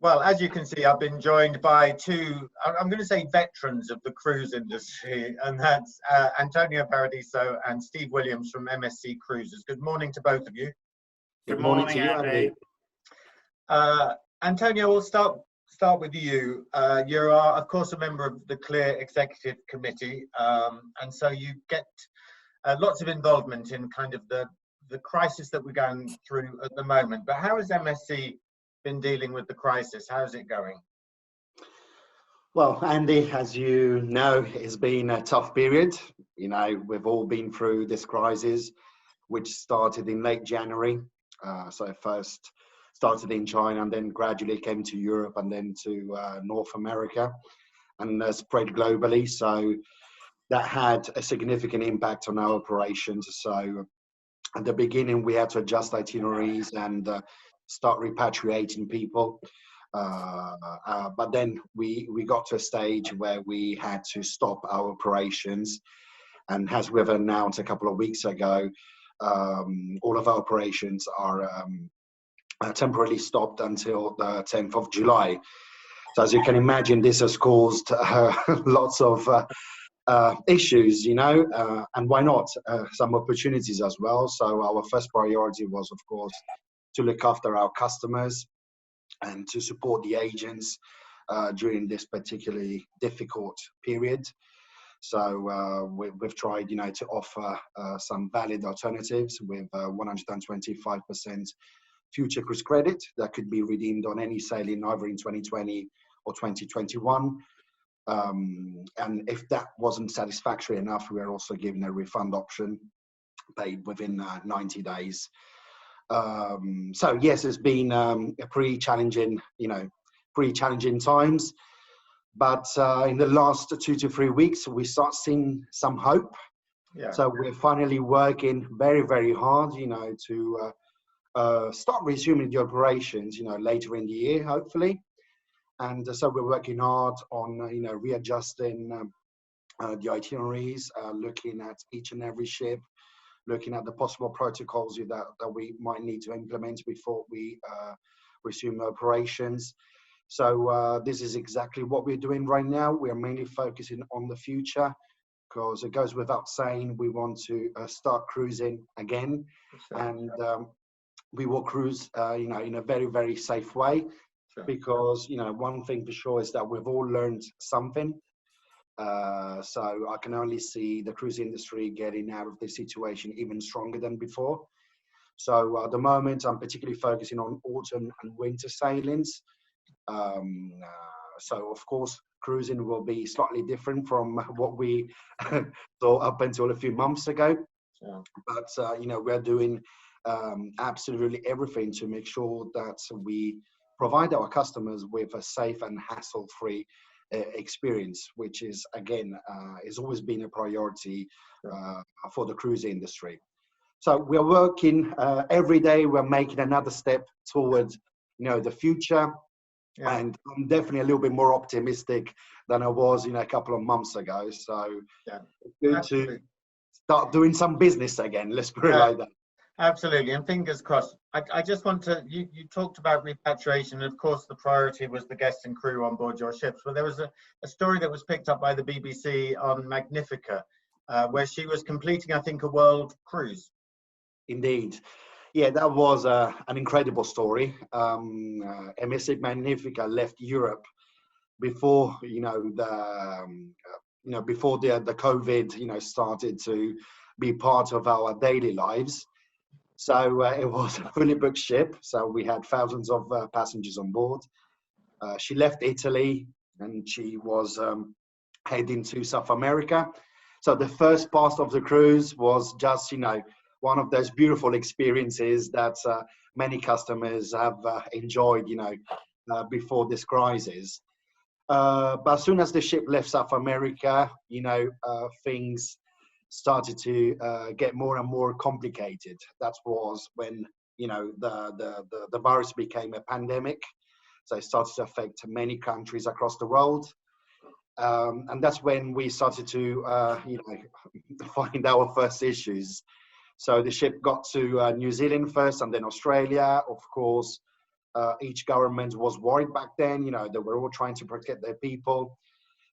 Well, as you can see, I've been joined by two, I'm going to say veterans of the cruise industry, and that's Antonio Paradiso and Steve Williams from MSC Cruises. Good morning to both of you. Good morning to you, Andy. Antonio, we'll start with you. You are, of course, a member of the CLIA Executive Committee, and so you get lots of involvement in kind of the crisis that we're going through at the moment. But how has MSC been dealing with the crisis? How's it going? Well, Andy, as you know, it's been a tough period. You know, we've all been through this crisis, which started in late January. So first started in China and then gradually came to Europe and then to North America and spread globally. So that had a significant impact on our operations. So at the beginning, we had to adjust itineraries and start repatriating people. But then we got to a stage where we had to stop our operations. And as we've announced a couple of weeks ago, all of our operations are temporarily stopped until the 10th of July. So as you can imagine, this has caused lots of issues, you know, and why not? Some opportunities as well. So our first priority was, of course, to look after our customers and to support the agents during this particularly difficult period. So we've tried, you know, to offer some valid alternatives with 125% future cruise credit that could be redeemed on any sailing either in 2020 or 2021. And if that wasn't satisfactory enough, we are also given a refund option paid within 90 days. So yes, it's been a pretty challenging times, but in the last 2 to 3 weeks, we start seeing some hope. Yeah. So we're finally working very, very hard, you know, to start resuming the operations, you know, later in the year, hopefully. And so we're working hard on, you know, readjusting the itineraries, looking at each and every ship, looking at the possible protocols that we might need to implement before we resume operations. So this is exactly what we're doing right now. We are mainly focusing on the future because it goes without saying we want to start cruising again. Sure. And we will cruise, you know, in a very, very safe way. Sure. Because, you know, one thing for sure is that we've all learned something. So I can only see the cruise industry getting out of this situation even stronger than before. So at the moment, I'm particularly focusing on autumn and winter sailings. So of course, cruising will be slightly different from what we saw up until a few months ago. Yeah. But, you know, we're doing absolutely everything to make sure that we provide our customers with a safe and hassle-free experience, which is, again, has always been a priority for the cruise industry. So we're working every day. We're making another step towards, you know, the future. Yeah. And I'm definitely a little bit more optimistic than I was, you know, a couple of months ago. So yeah, it's good to start doing some business again. Let's put it like that. Absolutely, and fingers crossed. I just want to, you talked about repatriation, and of course the priority was the guests and crew on board your ships. Well, there was a story that was picked up by the BBC on Magnifica, where she was completing, I think, a world cruise. Indeed. Yeah, that was an incredible story. MSC Magnifica left Europe before, before the COVID, you know, started to be part of our daily lives. So it was a fully booked ship. So we had thousands of passengers on board. She left Italy and she was heading to South America. So the first part of the cruise was just, you know, one of those beautiful experiences that many customers have enjoyed, you know, before this crisis. But as soon as the ship left South America, you know, things started to get more and more complicated. That was when, you know, the virus became a pandemic. So it started to affect many countries across the world. And that's when we started to, you know, find our first issues. So the ship got to New Zealand first and then Australia. Of course, each government was worried back then. You know, they were all trying to protect their people.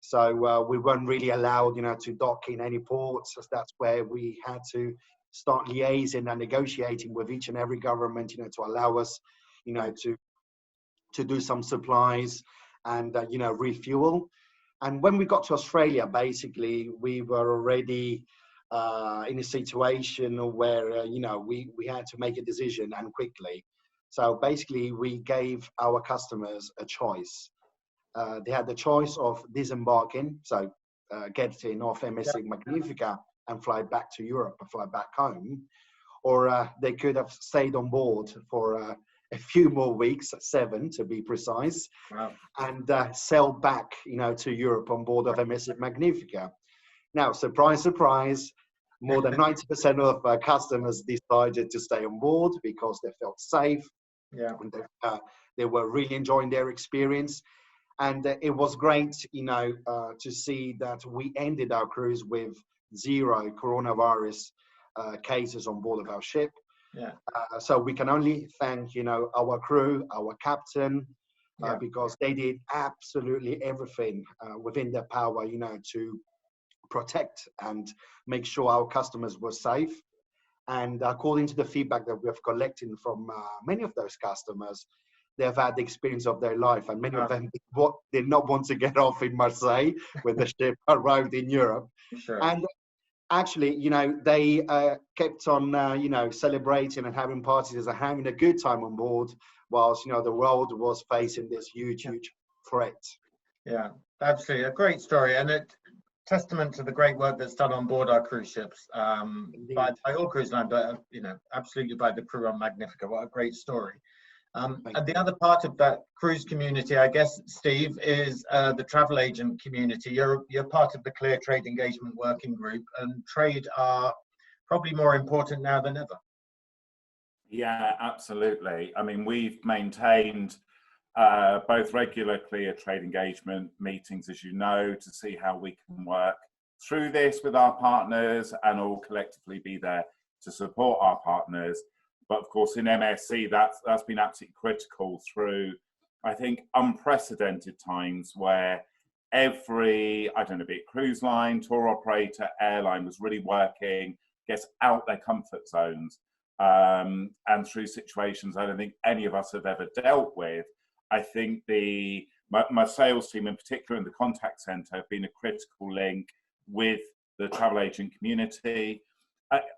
So we weren't really allowed, you know, to dock in any ports. So that's where we had to start liaising and negotiating with each and every government, you know, to allow us, you know, to do some supplies and, you know, refuel. And when we got to Australia, basically, we were already in a situation where, you know, we had to make a decision, and quickly. So basically, we gave our customers a choice. They had the choice of disembarking, so getting off MSC Magnifica and fly back to Europe and fly back home, or they could have stayed on board for a few more weeks, 7 to be precise, wow, and sail back, you know, to Europe on board of MSC Magnifica. Now, surprise, surprise, more than 90% of customers decided to stay on board because they felt safe. yeah, And they were really enjoying their experience. And it was great, you know, to see that we ended our cruise with 0 coronavirus cases on board of our ship. yeah, So we can only thank, you know, our crew, our captain, because they did absolutely everything within their power, you know, to protect and make sure our customers were safe. And according to the feedback that we have collected from many of those customers, they've had the experience of their life, and many of them did not want to get off in Marseille when the ship arrived in Europe. sure. And actually, you know, they kept on, you know, celebrating and having parties and having a good time on board, whilst, you know, the world was facing this huge threat. Yeah, absolutely, a great story, and it testament to the great work that's done on board our cruise ships, by all cruise line, but you know, absolutely by the crew on Magnifica. What a great story. And the other part of that cruise community, I guess, Steve, is the travel agent community. You're part of the CLIA Trade Engagement Working Group, and trade are probably more important now than ever. Yeah, absolutely. I mean, we've maintained both regular CLIA trade engagement meetings, as you know, to see how we can work through this with our partners and all collectively be there to support our partners. But of course, in MSC, that's been absolutely critical through, I think, unprecedented times where every, I don't know, be it cruise line, tour operator, airline was really working, gets out their comfort zones, and through situations I don't think any of us have ever dealt with. I think my sales team in particular in the contact centre have been a critical link with the travel agent community.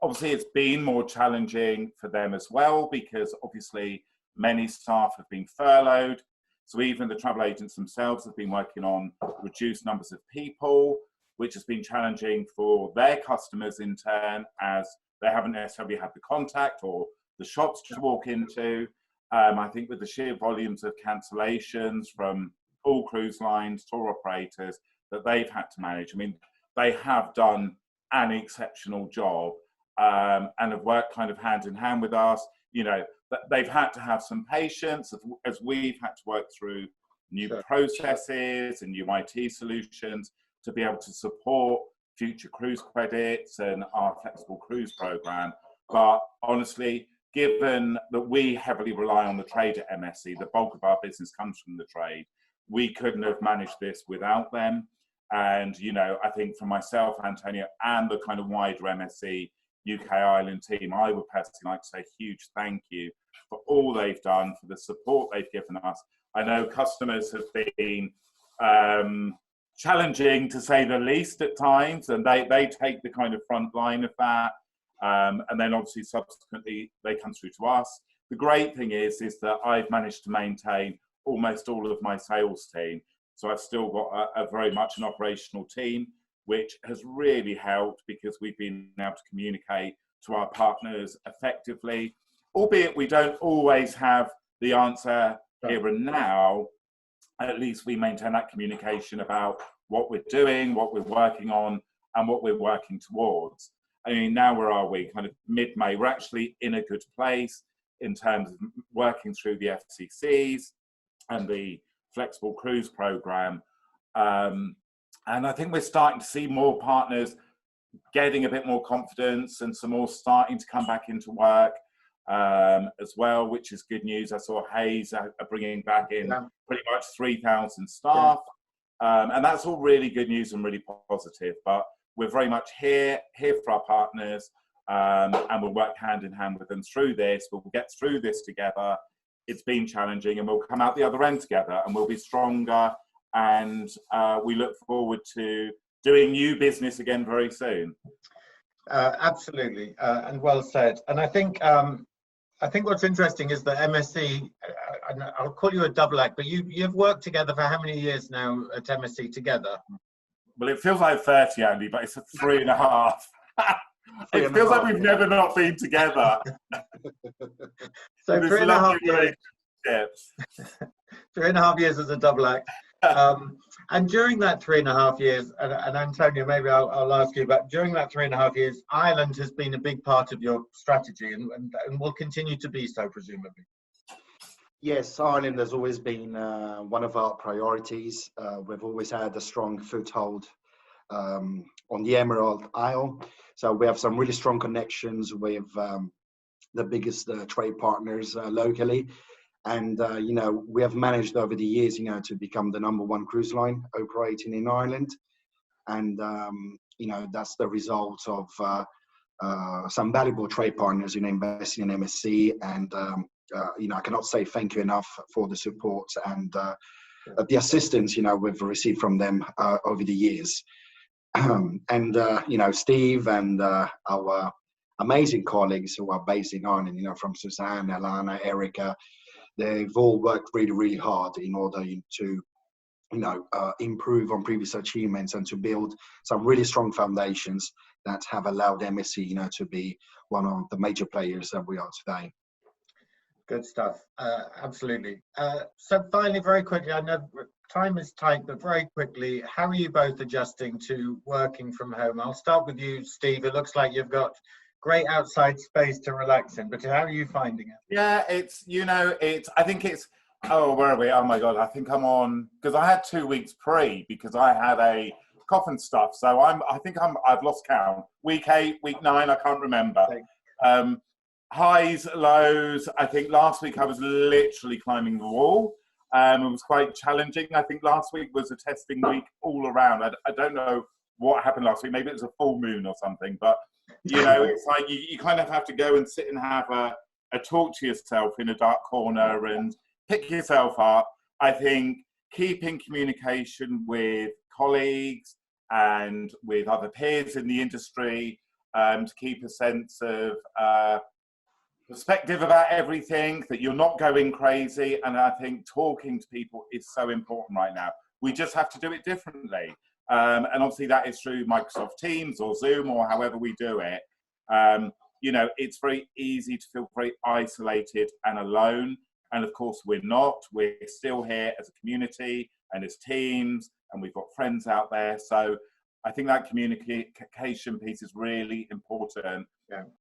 Obviously, it's been more challenging for them as well, because obviously many staff have been furloughed. So even the travel agents themselves have been working on reduced numbers of people, which has been challenging for their customers in turn, as they haven't necessarily had the contact or the shops to walk into. I think with the sheer volumes of cancellations from all cruise lines, tour operators that they've had to manage, I mean, they have done an exceptional job and have worked kind of hand in hand with us. You know, they've had to have some patience as we've had to work through new processes and new IT solutions to be able to support future cruise credits and our flexible cruise program. But honestly, given that we heavily rely on the trade at MSC, the bulk of our business comes from the trade, we couldn't have managed this without them. And, you know, I think for myself, Antonio, and the kind of wider MSC UK Ireland team, I would personally like to say a huge thank you for all they've done, for the support they've given us. I know customers have been challenging, to say the least, at times, and they take the kind of front line of that. And then obviously subsequently they come through to us. The great thing is that I've managed to maintain almost all of my sales team. So I've still got a very much an operational team, which has really helped because we've been able to communicate to our partners effectively, albeit we don't always have the answer here and now. At least we maintain that communication about what we're doing, what we're working on, and what we're working towards. I mean, now where are we? Kind of mid-May. We're actually in a good place in terms of working through the FCCs and the flexible cruise program. And I think we're starting to see more partners getting a bit more confidence and some more starting to come back into work. as well, which is good news. I saw Hayes are bringing back in pretty much 3,000 staff. And that's all really good news and really positive. But we're very much here for our partners, and we'll work hand in hand with them through this. We'll get through this together. It's been challenging, and we'll come out the other end together, and we'll be stronger. And we look forward to doing new business again very soon. Absolutely, and well said. And I think what's interesting is that MSC, and I'll call you a double act, but you've worked together for how many years now at MSC together? Well, it feels like 30, Andy, but it's a 3.5. It feels like we've never not been together. So 3.5 years. 3.5 years as a double act. And during that 3.5 years, and Antonio, maybe I'll ask you, but during that 3.5 years, Ireland has been a big part of your strategy and will continue to be so, presumably. Yes, Ireland has always been one of our priorities. We've always had a strong foothold on the Emerald Isle. So we have some really strong connections with the biggest trade partners locally. And, you know, we have managed over the years, you know, to become the #1 cruise line operating in Ireland. And, you know, that's the result of some valuable trade partners, you know, investing in MSC. And, you know, I cannot say thank you enough for the support and the assistance, you know, we've received from them over the years. And, you know, Steve and our amazing colleagues who are based in Ireland, you know, from Suzanne, Alana, Erica, they've all worked really, really hard in order to, you know, improve on previous achievements and to build some really strong foundations that have allowed MSC, you know, to be one of the major players that we are today. Good stuff. Absolutely. So finally, very quickly, I know time is tight, but very quickly, how are you both adjusting to working from home? I'll start with you, Steve. It looks like you've got great outside space to relax in, but how are you finding it? Yeah, it's, you know, I think it's, oh, where are we? Oh my God, I think I'm on, because I had 2 weeks pre, because I had a cough and stuff. So I've lost count. Week 8, week 9, I can't remember. Highs, lows. I think last week I was literally climbing the wall. It was quite challenging. I think last week was a testing week all around. I don't know what happened last week. Maybe it was a full moon or something, but you know, it's like you kind of have to go and sit and have a talk to yourself in a dark corner and pick yourself up. I think keeping communication with colleagues and with other peers in the industry to keep a sense of perspective about everything, that you're not going crazy. And I think talking to people is so important right now. We just have to do it differently. And obviously that is through Microsoft Teams or Zoom or however we do it. You know, it's very easy to feel very isolated and alone. And of course we're not. We're still here as a community and as teams, and we've got friends out there. So I think that communication piece is really important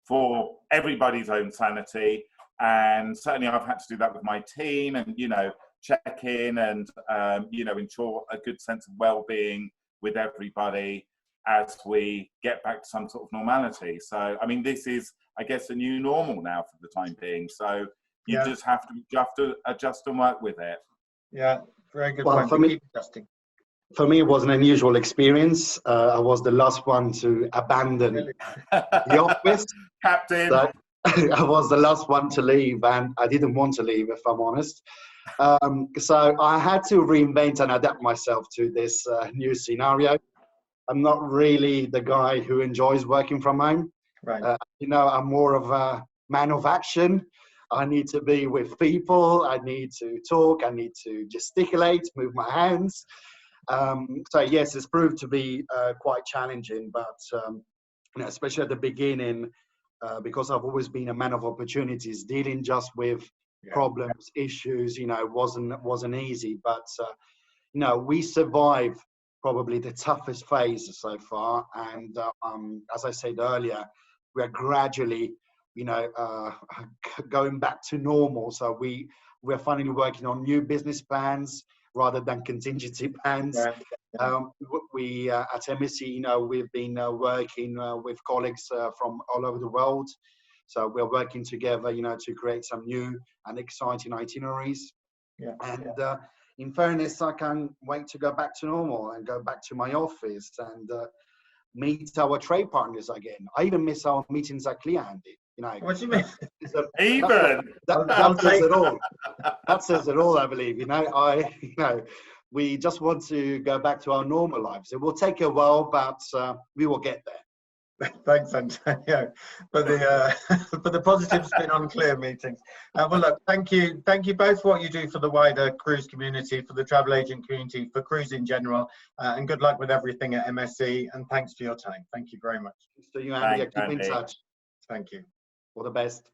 for everybody's own sanity. And certainly I've had to do that with my team and, you know, check in and, you know, ensure a good sense of well-being with everybody as we get back to some sort of normality. So, I mean, this is, I guess, a new normal now for the time being. So you just have to adjust and work with it. Yeah, very good point. For me, it was an unusual experience. I was the last one to abandon the office. Captain. So I was the last one to leave, and I didn't want to leave, if I'm honest. So I had to reinvent and adapt myself to this new scenario. I'm not really the guy who enjoys working from home. Right. You know, I'm more of a man of action. I need to be with people. I need to talk. I need to gesticulate, move my hands. So yes, it's proved to be quite challenging, but you know, especially at the beginning, because I've always been a man of opportunities, dealing just with problems, issues, you know, wasn't easy. But you know, we survived probably the toughest phase so far, and as I said earlier, we are gradually, you know, going back to normal. So we're finally working on new business plans rather than contingency plans. We at MSC, you know, we've been working with colleagues from all over the world So we're working together, you know, to create some new and exciting itineraries. Yeah. And in fairness, I can't wait to go back to normal and go back to my office and meet our trade partners again. I even miss our meetings at CLIA, Andy. You know, What do you mean? That says it all. That says it all, I believe. You know, we just want to go back to our normal lives. It will take a while, but we will get there. Thanks, Antonio, for the positive spin on CLIA meetings. Well, look, thank you both for what you do for the wider cruise community, for the travel agent community, for cruise in general, and good luck with everything at MSC. And thanks for your time. Thank you very much. So you, Andy, keep in touch. Thank you. All the best.